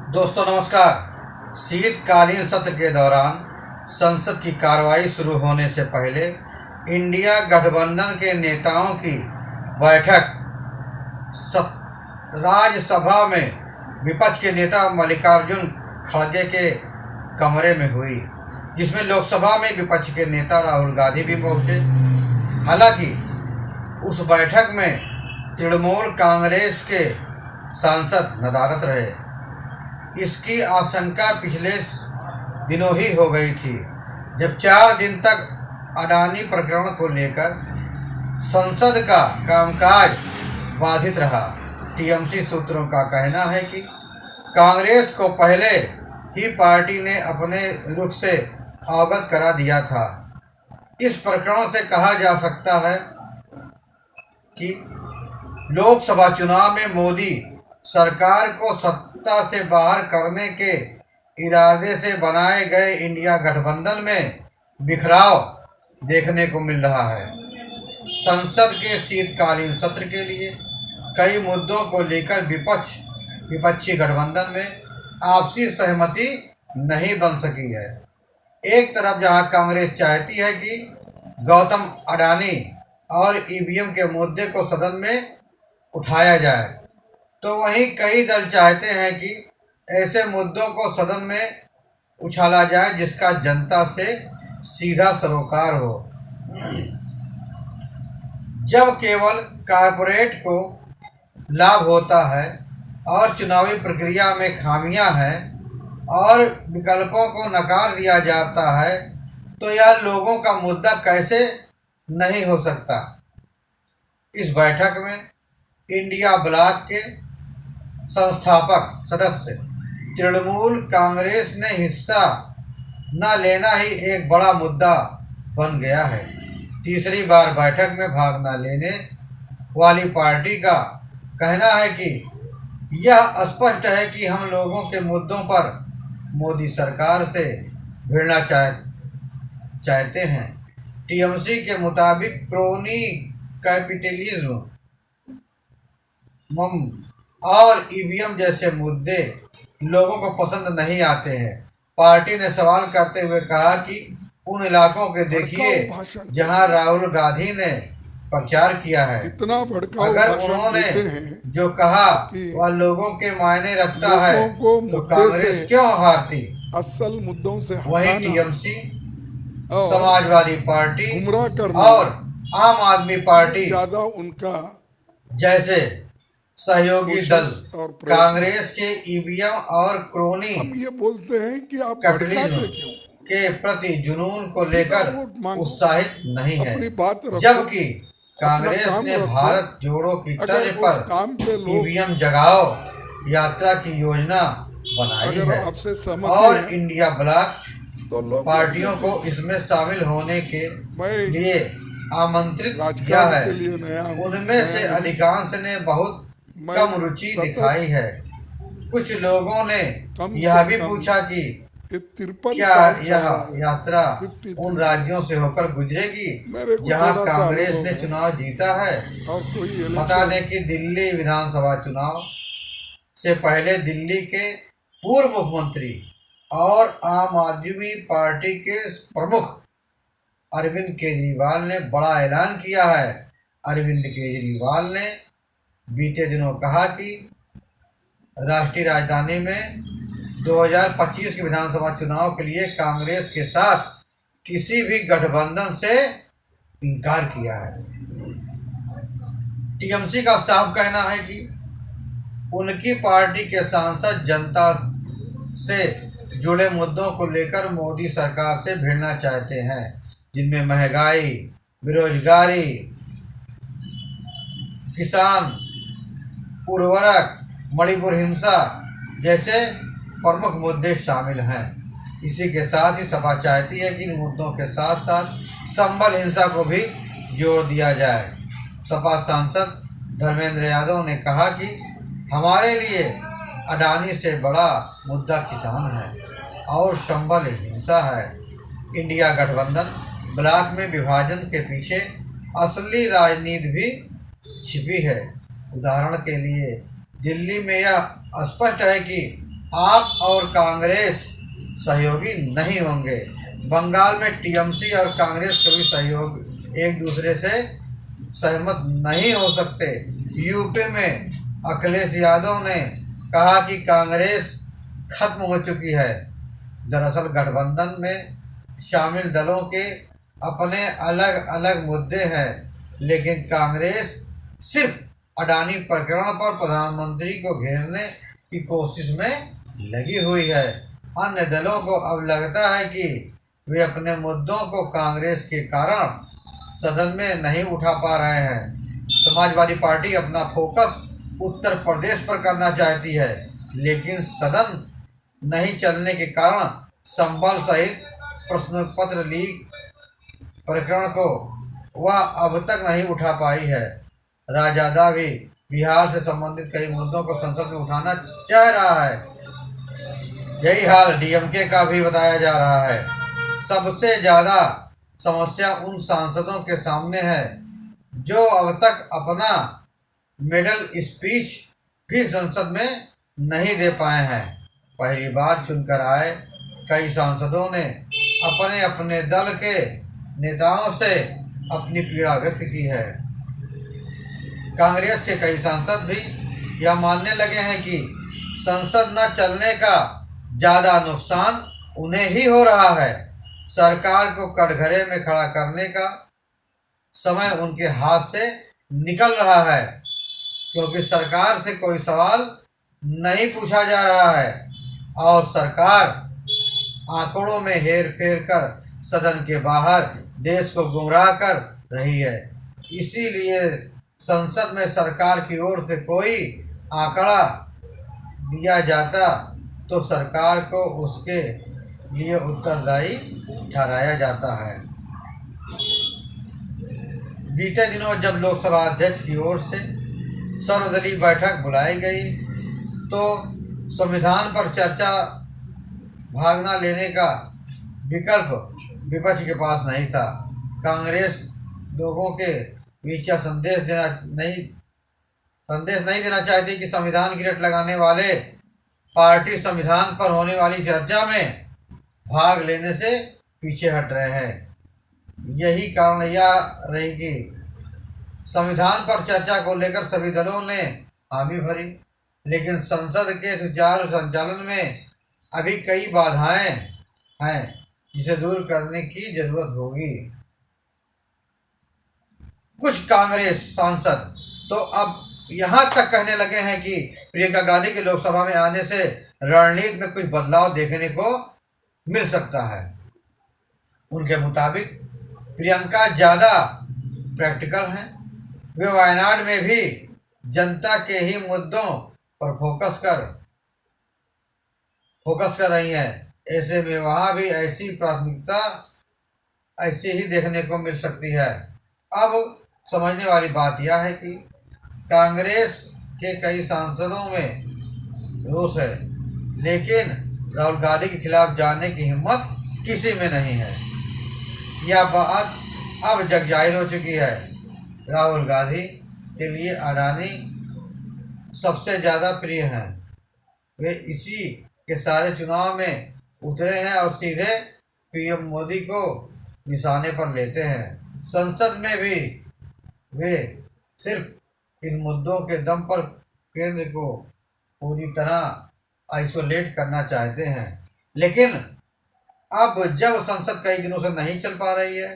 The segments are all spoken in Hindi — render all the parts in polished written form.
दोस्तों नमस्कार। शीतकालीन सत्र के दौरान संसद की कार्रवाई शुरू होने से पहले इंडिया गठबंधन के नेताओं की बैठक राज्यसभा में विपक्ष के नेता मल्लिकार्जुन खड़गे के कमरे में हुई, जिसमें लोकसभा में विपक्ष के नेता राहुल गांधी भी पहुंचे। हालांकि उस बैठक में तृणमूल कांग्रेस के सांसद नदारद रहे। इसकी आशंका पिछले दिनों ही हो गई थी, जब 4 दिन तक अडानी प्रकरण को लेकर संसद का कामकाज बाधित रहा। टीएमसी सूत्रों का कहना है कि कांग्रेस को पहले ही पार्टी ने अपने रुख से अवगत करा दिया था। इस प्रकरण से कहा जा सकता है कि लोकसभा चुनाव में मोदी सरकार को सत्ता से बाहर करने के इरादे से बनाए गए इंडिया गठबंधन में बिखराव देखने को मिल रहा है। संसद के शीतकालीन सत्र के लिए कई मुद्दों को लेकर विपक्षी गठबंधन में आपसी सहमति नहीं बन सकी है। एक तरफ जहां कांग्रेस चाहती है कि गौतम अडानी और ईवीएम के मुद्दे को सदन में उठाया जाए, तो वहीं कई दल चाहते हैं कि ऐसे मुद्दों को सदन में उछाला जाए जिसका जनता से सीधा सरोकार हो। जब केवल कारपोरेट को लाभ होता है और चुनावी प्रक्रिया में खामियां हैं और विकल्पों को नकार दिया जाता है, तो यह लोगों का मुद्दा कैसे नहीं हो सकता। इस बैठक में इंडिया ब्लॉक के संस्थापक सदस्य तृणमूल कांग्रेस ने हिस्सा न लेना ही एक बड़ा मुद्दा बन गया है। तीसरी बार बैठक में भाग न लेने वाली पार्टी का कहना है कि यह स्पष्ट है कि हम लोगों के मुद्दों पर मोदी सरकार से भिड़ना चाहते हैं। टीएमसी के मुताबिक क्रोनी कैपिटलिज्म और ईवीएम जैसे मुद्दे लोगों को पसंद नहीं आते हैं। पार्टी ने सवाल करते हुए कहा कि उन इलाकों के देखिए जहां राहुल गांधी ने प्रचार किया है। अगर उन्होंने जो कहा वह लोगों के मायने रखता है, तो कांग्रेस क्यों हारती। असल मुद्दों से वही टीएमसी, समाजवादी पार्टी और आम आदमी पार्टी ज्यादा उनका जैसे सहयोगी दल कांग्रेस के ईवीएम और क्रोनी हम ये बोलते हैं कि आप कैपिटलिज्म के प्रति जुनून को लेकर उत्साहित नहीं है, जबकि कांग्रेस ने भारत जोड़ो की तर्ज पर ईवीएम जगाओ यात्रा की योजना बनाई है और इंडिया ब्लॉक पार्टियों को इसमें शामिल होने के लिए आमंत्रित किया है। उनमें से अधिकांश ने बहुत कम रुचि दिखाई है। कुछ लोगों ने यह भी पूछा कि क्या यह यात्रा उन राज्यों से होकर गुजरेगी जहां कांग्रेस ने चुनाव जीता है। बता दें कि दिल्ली विधानसभा चुनाव से पहले दिल्ली के पूर्व मुख्यमंत्री और आम आदमी पार्टी के प्रमुख अरविंद केजरीवाल ने बड़ा ऐलान किया है। अरविंद केजरीवाल ने बीते दिनों कहा कि राष्ट्रीय राजधानी में 2025 के विधानसभा चुनाव के लिए कांग्रेस के साथ किसी भी गठबंधन से इनकार किया है। टीएमसी का साफ कहना है कि उनकी पार्टी के सांसद जनता से जुड़े मुद्दों को लेकर मोदी सरकार से भिड़ना चाहते हैं, जिनमें महंगाई, बेरोजगारी, किसान, उर्वरक, मणिपुर हिंसा जैसे प्रमुख मुद्दे शामिल हैं। इसी के साथ ही सपा चाहती है कि इन मुद्दों के साथ साथ संबल हिंसा को भी जोड़ दिया जाए। सपा सांसद धर्मेंद्र यादव ने कहा कि हमारे लिए अडानी से बड़ा मुद्दा किसान है और संबल हिंसा है। इंडिया गठबंधन ब्लॉक में विभाजन के पीछे असली राजनीति भी छिपी है। उदाहरण के लिए दिल्ली में यह स्पष्ट है कि आप और कांग्रेस सहयोगी नहीं होंगे। बंगाल में टीएमसी और कांग्रेस कभी सहयोग एक दूसरे से सहमत नहीं हो सकते। यूपी में अखिलेश यादव ने कहा कि कांग्रेस खत्म हो चुकी है। दरअसल गठबंधन में शामिल दलों के अपने अलग अलग मुद्दे हैं, लेकिन कांग्रेस सिर्फ अडानी प्रकरण पर प्रधानमंत्री को घेरने की कोशिश में लगी हुई है। अन्य दलों को अब लगता है कि वे अपने मुद्दों को कांग्रेस के कारण सदन में नहीं उठा पा रहे हैं। समाजवादी पार्टी अपना फोकस उत्तर प्रदेश पर करना चाहती है, लेकिन सदन नहीं चलने के कारण संबल सहित प्रश्न पत्र लीक प्रकरण को वह अब तक नहीं उठा पाई है। राजदा भी बिहार से संबंधित कई मुद्दों को संसद में उठाना चाह रहा है। यही हाल डीएमके का भी बताया जा रहा है। सबसे ज़्यादा समस्या उन सांसदों के सामने है जो अब तक अपना मिडल स्पीच भी संसद में नहीं दे पाए हैं। पहली बार चुनकर आए कई सांसदों ने अपने अपने दल के नेताओं से अपनी पीड़ा व्यक्त की है। कांग्रेस के कई सांसद भी यह मानने लगे हैं कि संसद न चलने का ज़्यादा नुकसान उन्हें ही हो रहा है। सरकार को कटघरे में खड़ा करने का समय उनके हाथ से निकल रहा है, क्योंकि सरकार से कोई सवाल नहीं पूछा जा रहा है और सरकार आंकड़ों में हेर फेर कर सदन के बाहर देश को गुमराह कर रही है। इसीलिए संसद में सरकार की ओर से कोई आंकड़ा दिया जाता तो सरकार को उसके लिए उत्तरदायी ठहराया जाता है। बीते दिनों जब लोकसभा अध्यक्ष की ओर से सर्वदलीय बैठक बुलाई गई तो संविधान पर चर्चा भागना लेने का विकल्प विपक्ष के पास नहीं था। कांग्रेस लोगों के बीच यह संदेश नहीं देना चाहती कि संविधान की रट लगाने वाले पार्टी संविधान पर होने वाली चर्चा में भाग लेने से पीछे हट रहे हैं। यही कारण यह रही कि संविधान पर चर्चा को लेकर सभी दलों ने हामी भरी, लेकिन संसद के सुचारू संचालन में अभी कई बाधाएं हैं जिसे दूर करने की जरूरत होगी। कुछ कांग्रेस सांसद तो अब यहाँ तक कहने लगे हैं कि प्रियंका गांधी के लोकसभा में आने से रणनीति में कुछ बदलाव देखने को मिल सकता है। उनके मुताबिक प्रियंका ज़्यादा प्रैक्टिकल हैं। वे वायनाड में भी जनता के ही मुद्दों पर फोकस कर रही हैं। ऐसे में वहाँ भी ऐसी प्राथमिकता ऐसे ही देखने को मिल सकती है। अब समझने वाली बात यह है कि कांग्रेस के कई सांसदों में रोष है, लेकिन राहुल गांधी के खिलाफ जाने की हिम्मत किसी में नहीं है। यह बात अब जग जाहिर हो चुकी है। राहुल गांधी के लिए अडानी सबसे ज़्यादा प्रिय हैं। वे इसी के सारे चुनाव में उतरे हैं और सीधे पीएम मोदी को निशाने पर लेते हैं। संसद में भी वे सिर्फ इन मुद्दों के दम पर केंद्र को पूरी तरह आइसोलेट करना चाहते हैं। लेकिन अब जब संसद कई दिनों से नहीं चल पा रही है,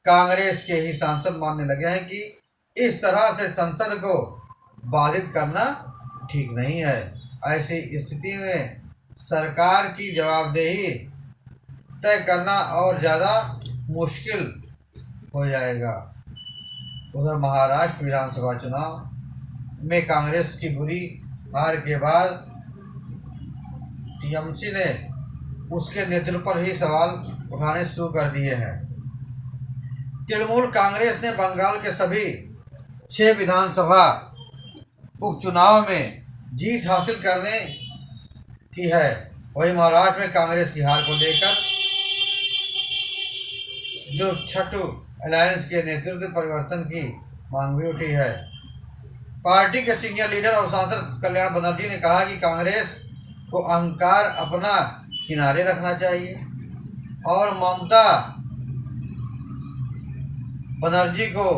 कांग्रेस के ही सांसद मानने लगे हैं कि इस तरह से संसद को बाधित करना ठीक नहीं है। ऐसी स्थिति में सरकार की जवाबदेही तय करना और ज़्यादा मुश्किल हो जाएगा। उधर महाराष्ट्र विधानसभा चुनाव में कांग्रेस की बुरी हार के बाद टीएमसी ने उसके नेतृत्व पर ही सवाल उठाने शुरू कर दिए हैं। तृणमूल कांग्रेस ने बंगाल के सभी 6 विधानसभा उपचुनाव में जीत हासिल करने की है। वहीं महाराष्ट्र में कांग्रेस की हार को लेकर छठू अलायंस के नेतृत्व परिवर्तन की मांग भी उठी है। पार्टी के सीनियर लीडर और सांसद कल्याण बनर्जी ने कहा कि कांग्रेस को अहंकार अपना किनारे रखना चाहिए और ममता बनर्जी को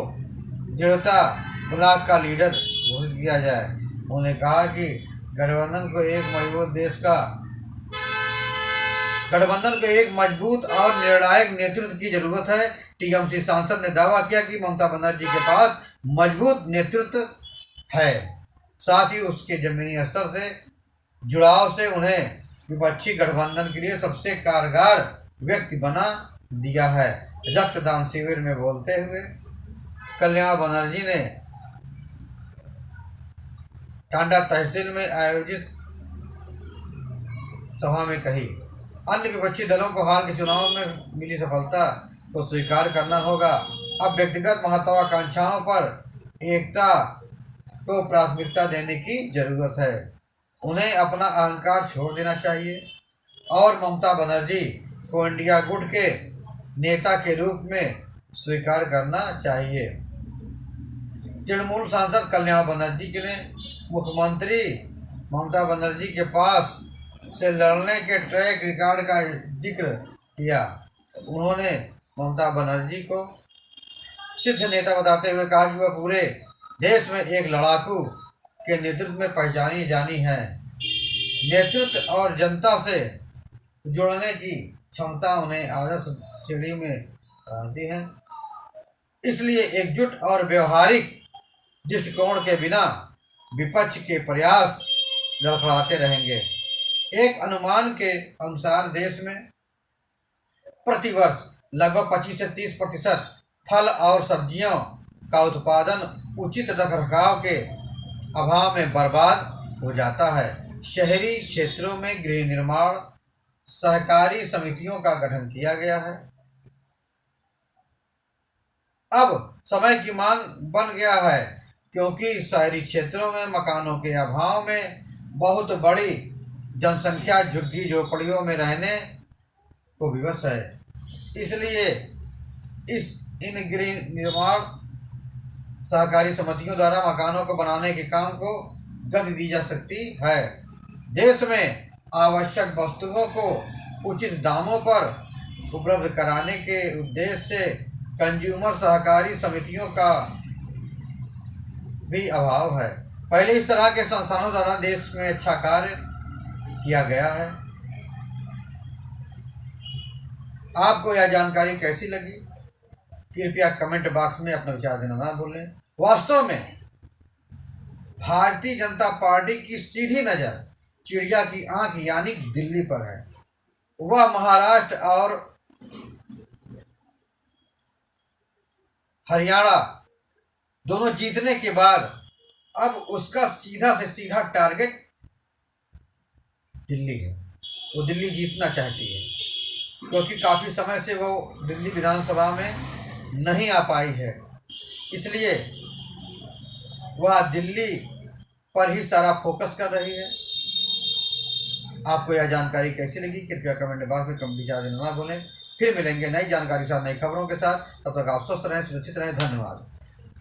दृढ़ता ब्लॉक का लीडर घोषित किया जाए। उन्होंने कहा कि गठबंधन को एक मजबूत और निर्णायक नेतृत्व की जरूरत है। टीएमसी सांसद ने दावा किया कि ममता बनर्जी के पास मजबूत नेतृत्व है, साथ ही उसके जमीनी स्तर से जुड़ाव से उन्हें विपक्षी गठबंधन के लिए सबसे कारगर व्यक्ति बना दिया है। रक्तदान शिविर में बोलते हुए कल्याण बनर्जी ने टांडा तहसील में आयोजित सभा में कही, अन्य विपक्षी दलों को हाल के चुनाव में मिली सफलता को स्वीकार करना होगा। अब व्यक्तिगत महत्वाकांक्षाओं पर एकता को प्राथमिकता देने की जरूरत है। उन्हें अपना अहंकार छोड़ देना चाहिए और ममता बनर्जी को इंडिया गुट के नेता के रूप में स्वीकार करना चाहिए। तृणमूल सांसद कल्याण बनर्जी ने मुख्यमंत्री ममता बनर्जी के पास से लड़ने के ट्रैक रिकॉर्ड का जिक्र किया। उन्होंने ममता बनर्जी को सिद्ध नेता बताते हुए कहा कि वह पूरे देश में एक लड़ाकू के नेतृत्व में पहचानी जानी है। नेतृत्व और जनता से जुड़ने की क्षमता उन्हें आदर्श श्रेणी में आती है, इसलिए एकजुट और व्यवहारिक दृष्टिकोण के बिना विपक्ष के प्रयास लड़खड़ाते रहेंगे। एक अनुमान के अनुसार देश में प्रतिवर्ष लगभग 25 से 30% फल और सब्जियों का उत्पादन उचित रखरखाव के अभाव में बर्बाद हो जाता है। शहरी क्षेत्रों में गृह निर्माण सहकारी समितियों का गठन किया गया है। अब समय की मांग बन गया है, क्योंकि शहरी क्षेत्रों में मकानों के अभाव में बहुत बड़ी जनसंख्या झुग्गी झोपड़ियों में रहने को विवश है। इसलिए इन गृह निर्माण सहकारी समितियों द्वारा मकानों को बनाने के काम को गति दी जा सकती है। देश में आवश्यक वस्तुओं को उचित दामों पर उपलब्ध कराने के उद्देश्य से कंज्यूमर सहकारी समितियों का भी अभाव है। पहले इस तरह के संस्थानों द्वारा देश में अच्छा कार्य किया गया है। आपको यह जानकारी कैसी लगी? कृपया कमेंट बॉक्स में अपना विचार देना ना भूलें। वास्तव में भारतीय जनता पार्टी की सीधी नज़र चिड़िया की आंख यानी दिल्ली पर है। वह महाराष्ट्र और हरियाणा दोनों जीतने के बाद अब उसका सीधा से सीधा टारगेट दिल्ली है। वो दिल्ली जीतना चाहती है, क्योंकि काफ़ी समय से वो दिल्ली विधानसभा में नहीं आ पाई है। इसलिए वह दिल्ली पर ही सारा फोकस कर रही है। आपको यह जानकारी कैसी लगी? कृपया कमेंट बॉक्स में कमेंट विचार देना ना भूलें। फिर मिलेंगे नई जानकारी के साथ, नई खबरों के साथ। तब तक आप स्वस्थ रहें, सुरक्षित रहें। धन्यवाद।